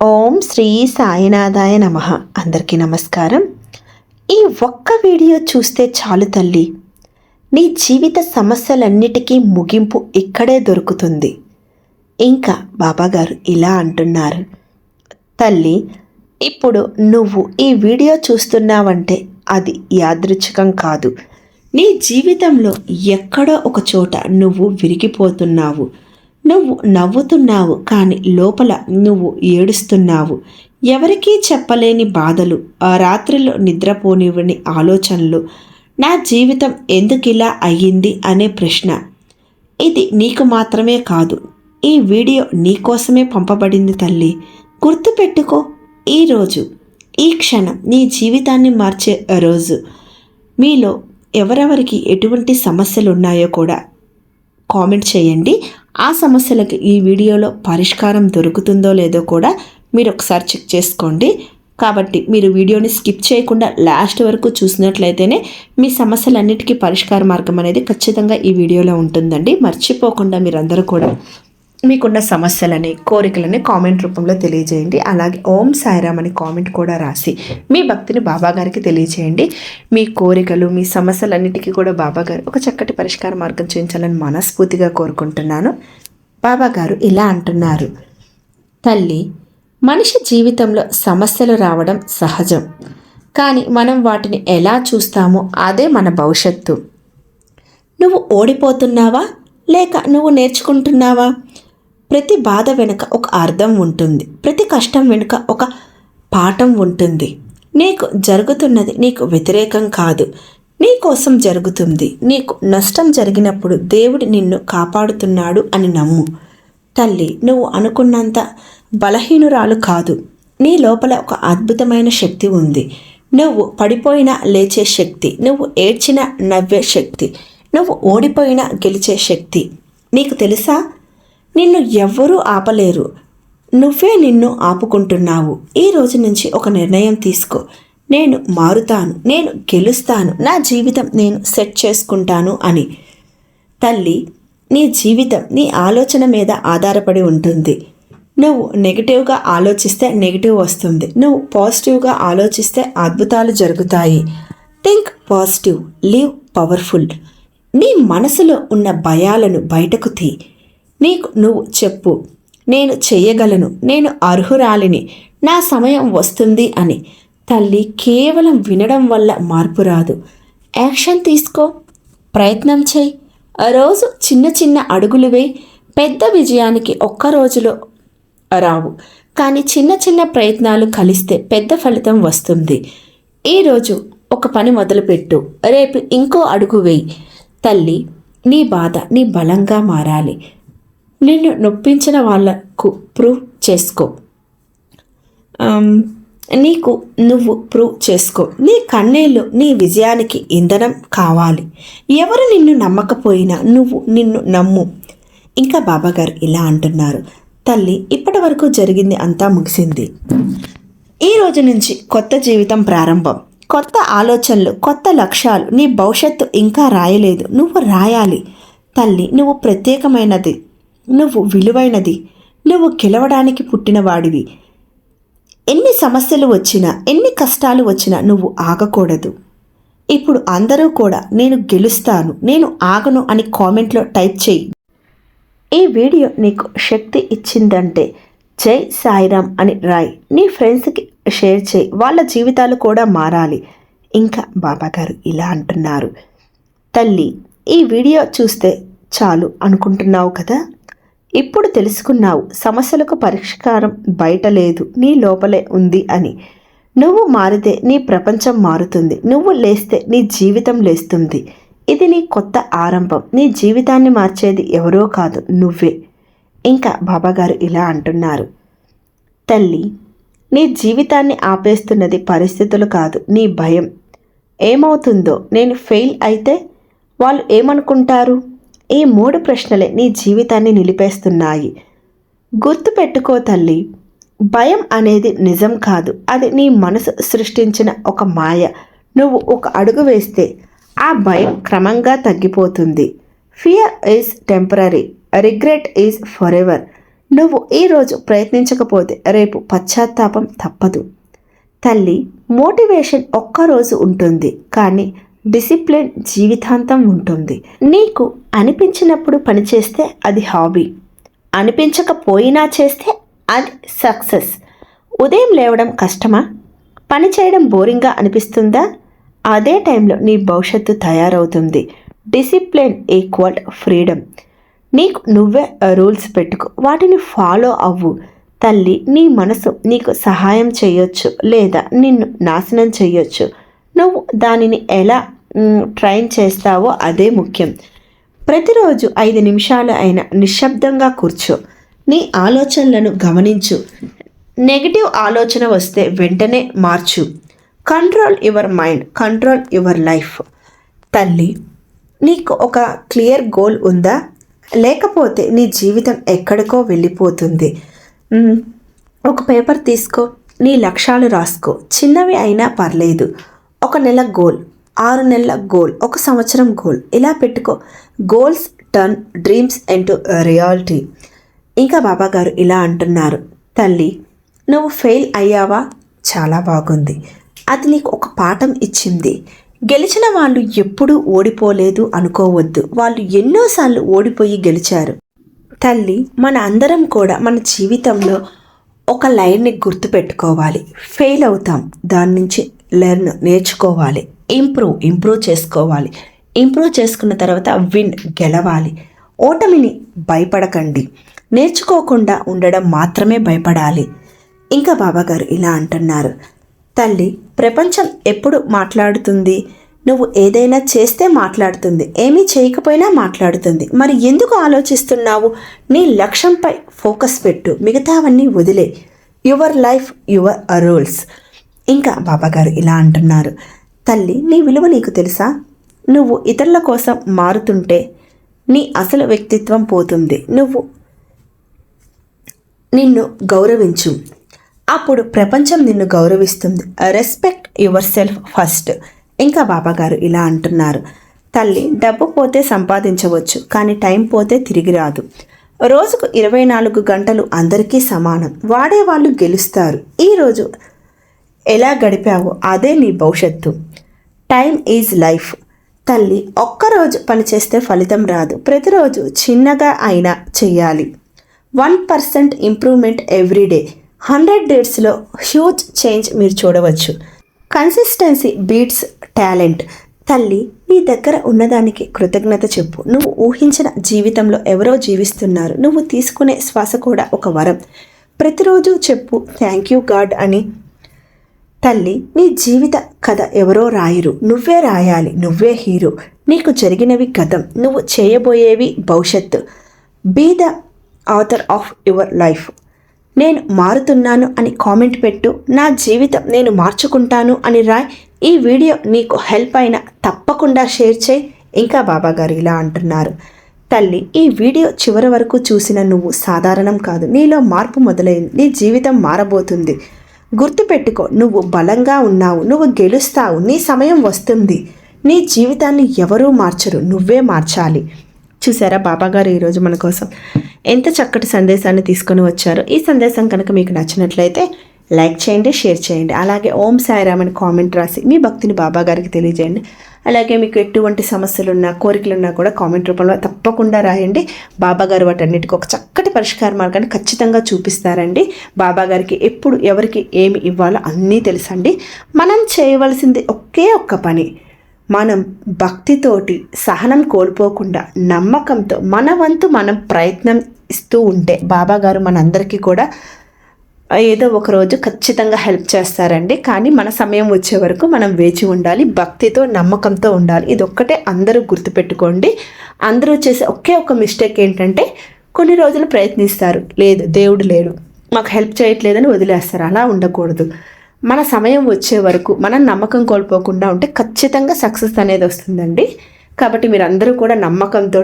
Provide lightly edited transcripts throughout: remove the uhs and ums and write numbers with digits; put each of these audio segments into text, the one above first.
ఓం శ్రీ సాయినాథాయ నమః. అందరికీ నమస్కారం. ఈ ఒక్క వీడియో చూస్తే చాలు తల్లి, నీ జీవిత సమస్యలన్నిటికీ ముగింపు ఇక్కడే దొరుకుతుంది. ఇంకా బాబాగారు ఇలా అంటున్నారు, తల్లి ఇప్పుడు నువ్వు ఈ వీడియో చూస్తున్నావంటే అది యాదృచ్ఛికం కాదు. నీ జీవితంలో ఎక్కడో ఒక చోట నువ్వు విరిగిపోతున్నావు. నువ్వు నవ్వుతున్నావు, కానీ లోపల నువ్వు ఏడుస్తున్నావు. ఎవరికీ చెప్పలేని బాధలు, ఆ రాత్రిలో నిద్రపోనివ్వని ఆలోచనలు, నా జీవితం ఎందుకిలా అయ్యింది అనే ప్రశ్న. ఇది నీకు మాత్రమే కాదు, ఈ వీడియో నీకోసమే పంపబడింది తల్లి. గుర్తుపెట్టుకో, ఈరోజు ఈ క్షణం నీ జీవితాన్ని మార్చే రోజు. మీలో ఎవరెవరికి ఎటువంటి సమస్యలు ఉన్నాయో కూడా కామెంట్ చేయండి. ఆ సమస్యలకు ఈ వీడియోలో పరిష్కారం దొరుకుతుందో లేదో కూడా మీరు ఒకసారి చెక్ చేసుకోండి. కాబట్టి మీరు వీడియోని స్కిప్ చేయకుండా లాస్ట్ వరకు చూసినట్లయితేనే మీ సమస్యలన్నిటికీ పరిష్కార మార్గం అనేది ఖచ్చితంగా ఈ వీడియోలో ఉంటుందండి. మర్చిపోకుండా మీరందరూ కూడా మీకున్న సమస్యలని, కోరికలని కామెంట్ రూపంలో తెలియజేయండి. అలాగే ఓం సాయిరామ్ అని కామెంట్ కూడా రాసి మీ భక్తిని బాబాగారికి తెలియజేయండి. మీ కోరికలు, మీ సమస్యలన్నిటికీ కూడా బాబాగారు ఒక చక్కటి పరిష్కార మార్గం చూపించాలని మనస్ఫూర్తిగా కోరుకుంటున్నాను. బాబాగారు ఇలా అంటున్నారు, తల్లి మనిషి జీవితంలో సమస్యలు రావడం సహజం, కానీ మనం వాటిని ఎలా చూస్తామో అదే మన భవిష్యత్తు. నువ్వు ఓడిపోతున్నావా లేక నువ్వు నేర్చుకుంటున్నావా? ప్రతి బాధ వెనుక ఒక అర్థం ఉంటుంది, ప్రతి కష్టం వెనుక ఒక పాఠం ఉంటుంది. నీకు జరుగుతున్నది నీకు వ్యతిరేకం కాదు, నీ కోసం జరుగుతుంది. నీకు నష్టం జరిగినప్పుడు దేవుడు నిన్ను కాపాడుతున్నాడు అని నమ్ము. తల్లి నువ్వు అనుకున్నంత బలహీనురాలు కాదు. నీ లోపల ఒక అద్భుతమైన శక్తి ఉంది. నువ్వు పడిపోయినా లేచే శక్తి, నువ్వు ఏడ్చినా నవ్వే శక్తి, నువ్వు ఓడిపోయినా గెలిచే శక్తి. నీకు తెలుసా, నిన్ను ఎవ్వరూ ఆపలేరు, నువ్వే నిన్ను ఆపుకుంటున్నావు. ఈ రోజు నుంచి ఒక నిర్ణయం తీసుకో, నేను మారుతాను, నేను గెలుస్తాను, నా జీవితం నేను సెట్ చేసుకుంటాను అని. తల్లి నీ జీవితం నీ ఆలోచన మీద ఆధారపడి ఉంటుంది. నువ్వు నెగిటివ్గా ఆలోచిస్తే నెగిటివ్ వస్తుంది, నువ్వు పాజిటివ్గా ఆలోచిస్తే అద్భుతాలు జరుగుతాయి. Think positive, live powerful. నీ మనసులో ఉన్న భయాలను బయటకు తీ. నీకు నువ్వు చెప్పు, నేను చెయ్యగలను, నేను అర్హురాలిని, నా సమయం వస్తుంది అని. తల్లి కేవలం వినడం వల్ల మార్పు రాదు, యాక్షన్ తీసుకో, ప్రయత్నం చేయి. రోజు చిన్న చిన్న అడుగులు వేయి. పెద్ద విజయానికి ఒక్క రోజులో రావు, కానీ చిన్న చిన్న ప్రయత్నాలు కలిస్తే పెద్ద ఫలితం వస్తుంది. ఈరోజు ఒక పని మొదలుపెట్టు, రేపు ఇంకో అడుగు వేయి. తల్లి నీ బాధ నీ బలంగా మారాలి. నిన్ను నొప్పించిన వాళ్లకు ప్రూవ్ చేసుకో, నీకు నువ్వు ప్రూవ్ చేసుకో. నీ కన్నీళ్ళు నీ విజయానికి ఇంధనం కావాలి. ఎవరు నిన్ను నమ్మకపోయినా నువ్వు నిన్ను నమ్ము. ఇంకా బాబాగారు ఇలా అంటున్నారు, తల్లి ఇప్పటి వరకు జరిగింది అంతా ముగిసింది. ఈ రోజు నుంచి కొత్త జీవితం ప్రారంభం, కొత్త ఆలోచనలు, కొత్త లక్ష్యాలు. నీ భవిష్యత్తు ఇంకా రాయలేదు, నువ్వు రాయాలి. తల్లి నువ్వు ప్రత్యేకమైనది, నువ్వు విలువైనది, నువ్వు గెలవడానికి పుట్టినవాడివి. ఎన్ని సమస్యలు వచ్చినా, ఎన్ని కష్టాలు వచ్చినా నువ్వు ఆగకూడదు. ఇప్పుడు అందరూ కూడా నేను గెలుస్తాను, నేను ఆగను అని కామెంట్లో టైప్ చేయి. ఈ వీడియో నీకు శక్తి ఇచ్చిందంటే జై సాయిరామ్ అని రాయి. నీ ఫ్రెండ్స్కి షేర్ చేయి, వాళ్ళ జీవితాలు కూడా మారాలి. ఇంకా బాబాగారు ఇలా అంటున్నారు, తల్లి ఈ వీడియో చూస్తే చాలు అనుకుంటున్నావు కదా, ఇప్పుడు తెలుసుకున్నావు సమస్యలకు పరిష్కారం బయట లేదు, నీ లోపలే ఉంది అని. నువ్వు మారితే నీ ప్రపంచం మారుతుంది, నువ్వు లేస్తే నీ జీవితం లేస్తుంది. ఇది నీ కొత్త ఆరంభం. నీ జీవితాన్ని మార్చేది ఎవరో కాదు, నువ్వే. ఇంకా బాబాగారు ఇలా అంటున్నారు, తల్లి నీ జీవితాన్ని ఆపేస్తున్నది పరిస్థితులు కాదు, నీ భయం. ఏమవుతుందో, నేను ఫెయిల్ అయితే వాళ్ళు ఏమనుకుంటారు? ఈ 3 ప్రశ్నలే నీ జీవితాన్ని నిలిపేస్తున్నాయి. గుర్తుపెట్టుకో తల్లి, భయం అనేది నిజం కాదు, అది నీ మనసు సృష్టించిన ఒక మాయ. నువ్వు ఒక అడుగు వేస్తే ఆ భయం క్రమంగా తగ్గిపోతుంది. Fear is temporary, regret is for ever. నువ్వు ఈరోజు ప్రయత్నించకపోతే రేపు పశ్చాత్తాపం తప్పదు. తల్లి, మోటివేషన్ ఒక్కరోజు ఉంటుంది, కానీ డిసిప్లిన్ జీవితాంతం ఉంటుంది. నీకు అనిపించినప్పుడు పనిచేస్తే అది హాబీ, అనిపించకపోయినా చేస్తే అది సక్సెస్. ఉదయం లేవడం కష్టమా? పని చేయడం బోరింగ్గా అనిపిస్తుందా? అదే టైంలో నీ భవిష్యత్తు తయారవుతుంది. Discipline equal freedom. నీకు నువ్వే రూల్స్ పెట్టుకో, వాటిని ఫాలో అవ్వు. తల్లి, నీ మనసు నీకు సహాయం చేయొచ్చు లేదా నిన్ను నాశనం చేయొచ్చు. నువ్వు దానిని ఎలా ట్రైన్ చేస్తావో అదే ముఖ్యం. ప్రతిరోజు 5 నిమిషాలు అయినా నిశ్శబ్దంగా కూర్చో. నీ ఆలోచనలను గమనించు. నెగిటివ్ ఆలోచన వస్తే వెంటనే మార్చు. Control your mind, control your life. తల్లి, నీకు ఒక క్లియర్ గోల్ ఉందా? లేకపోతే నీ జీవితం ఎక్కడికో వెళ్ళిపోతుంది. ఒక పేపర్ తీసుకో, నీ లక్ష్యాలు రాసుకో. చిన్నవి అయినా పర్లేదు. 1 నెల గోల్, 6 నెలల గోల్, 1 సంవత్సరం గోల్, ఇలా పెట్టుకో. Goals turn dreams into reality. ఇంకా బాబాగారు ఇలా అంటున్నారు, తల్లి, నువ్వు ఫెయిల్ అయ్యావా? చాలా బాగుంది. అది నీకు ఒక పాఠం ఇచ్చింది. గెలిచిన వాళ్ళు ఎప్పుడూ ఓడిపోలేదు అనుకోవద్దు. వాళ్ళు ఎన్నోసార్లు ఓడిపోయి గెలిచారు. తల్లి, మన అందరం కూడా మన జీవితంలో ఒక లైన్ని గుర్తుపెట్టుకోవాలి. ఫెయిల్ అవుతాం, దాని నుంచి నేర్చుకోవాలి. ఇంప్రూవ్ చేసుకోవాలి. ఇంప్రూవ్ చేసుకున్న తర్వాత గెలవాలి. ఓటమిని భయపడకండి, నేర్చుకోకుండా ఉండడం మాత్రమే భయపడాలి. ఇంకా బాబాగారు ఇలా అంటున్నారు, తల్లి, ప్రపంచం ఎప్పుడు మాట్లాడుతుంది? నువ్వు ఏదైనా చేస్తే మాట్లాడుతుంది, ఏమీ చేయకపోయినా మాట్లాడుతుంది. మరి ఎందుకు ఆలోచిస్తున్నావు? నీ లక్ష్యంపై ఫోకస్ పెట్టు, మిగతావన్నీ వదిలే. Your life your rules. ఇంకా బాబాగారు ఇలా అంటున్నారు, తల్లి, నీ విలువ నీకు తెలుసా? నువ్వు ఇతరుల కోసం మారుతుంటే నీ అసలు వ్యక్తిత్వం పోతుంది. నిన్ను గౌరవించు, అప్పుడు ప్రపంచం నిన్ను గౌరవిస్తుంది. Respect yourself first. ఇంకా బాబాగారు ఇలా అంటున్నారు, తల్లి, డబ్బు పోతే సంపాదించవచ్చు, కానీ టైం పోతే తిరిగి రాదు. రోజుకు 24 గంటలు అందరికీ సమానం. వాడేవాళ్ళు గెలుస్తారు. ఈరోజు ఎలా గడిపావో అదే నీ భవిష్యత్తు. Time is life. తల్లి, ఒక్కరోజు పనిచేస్తే ఫలితం రాదు. ప్రతిరోజు చిన్నగా అయినా చెయ్యాలి. 1% ఇంప్రూవ్మెంట్ ఎవ్రీడే. 100 డేస్లో హ్యూజ్ చేంజ్ మీరు చూడవచ్చు. Consistency beats talent. తల్లి, నీ దగ్గర ఉన్నదానికి కృతజ్ఞత చెప్పు. నువ్వు ఊహించిన జీవితంలో ఎవరో జీవిస్తున్నారు. నువ్వు తీసుకునే శ్వాస కూడా ఒక వరం. ప్రతిరోజు చెప్పు, థ్యాంక్ యూ గాడ్ అని. తల్లి, నీ జీవిత కథ ఎవరో రాయరు, నువ్వే రాయాలి. నువ్వే హీరో. నీకు జరిగినవి గతం, నువ్వు చేయబోయేవి భవిష్యత్తు. Be the author of your life. నేను మారుతున్నాను అని కామెంట్ పెట్టు. నా జీవితం నేను మార్చుకుంటాను అని రాయ్. ఈ వీడియో నీకు హెల్ప్ అయినా తప్పకుండా షేర్ చేయి. ఇంకా బాబాగారు ఇలా అంటున్నారు, తల్లి, ఈ వీడియో చివరి వరకు చూసిన నువ్వు సాధారణం కాదు. నీలో మార్పు మొదలైంది. నీ జీవితం మారబోతుంది. గుర్తుపెట్టుకో, నువ్వు బలంగా ఉన్నావు. నువ్వు గెలుస్తావు. నీ సమయం వస్తుంది. నీ జీవితాన్ని ఎవరూ మార్చరు, నువ్వే మార్చాలి. చూసారా బాబాగారు ఈరోజు మన కోసం ఎంత చక్కటి సందేశాన్ని తీసుకొని వచ్చారో. ఈ సందేశం కనుక మీకు నచ్చినట్లయితే లైక్ చేయండి, షేర్ చేయండి. అలాగే ఓం సాయిరామ్ అని కామెంట్ రాసి మీ భక్తిని బాబాగారికి తెలియజేయండి. అలాగే మీకు ఎటువంటి సమస్యలున్నా కోరికలున్నా కూడా కామెంట్ రూపంలో తప్పకుండా రాయండి. బాబాగారు వాటన్నిటికీ ఒక చక్కటి పరిష్కార మార్గాన్ని ఖచ్చితంగా చూపిస్తారండి. బాబాగారికి ఎప్పుడు ఎవరికి ఏమి ఇవ్వాలో అన్నీ తెలుసండి. మనం చేయవలసింది ఒకే ఒక్క పని, మనం భక్తితోటి సహనం కోల్పోకుండా నమ్మకంతో మన వంతు మనం ప్రయత్నం ఇస్తూ ఉంటే బాబాగారు మనందరికీ కూడా ఏదో ఒకరోజు ఖచ్చితంగా హెల్ప్ చేస్తారండి. కానీ మన సమయం వచ్చే వరకు మనం వేచి ఉండాలి, భక్తితో నమ్మకంతో ఉండాలి. ఇది ఒక్కటే అందరూ గుర్తుపెట్టుకోండి. అందరూ చేసే ఒకే ఒక మిస్టేక్ ఏంటంటే కొన్ని రోజులు ప్రయత్నిస్తారు, లేదు దేవుడు లేడు మాకు హెల్ప్ చేయట్లేదని వదిలేస్తారు. అలా ఉండకూడదు. మన సమయం వచ్చే వరకు మనం నమ్మకం కోల్పోకుండా ఉంటే ఖచ్చితంగా సక్సెస్ అనేది వస్తుందండి. కాబట్టి మీరు అందరూ కూడా నమ్మకంతో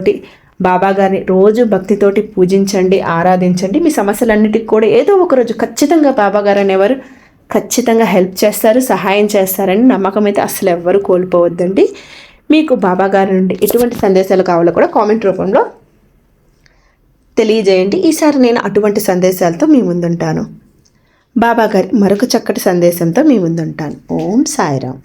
బాబాగారిని రోజు భక్తితోటి పూజించండి, ఆరాధించండి. మీ సమస్యలన్నిటికీ కూడా ఏదో ఒకరోజు ఖచ్చితంగా బాబాగారు అనేవారు ఖచ్చితంగా హెల్ప్ చేస్తారు, సహాయం చేస్తారని నమ్మకం అయితే అసలు ఎవ్వరూ కోల్పోవద్దండి. మీకు బాబాగారి నుండి ఎటువంటి సందేశాలు కావాలో కూడా కామెంట్ రూపంలో తెలియజేయండి. ఈసారి నేను అటువంటి సందేశాలతో మీ ముందుంటాను. బాబా గారి మరొక చక్కటి సందేశంతో మీ ముందుంటాను. ఓం సాయిరామ్.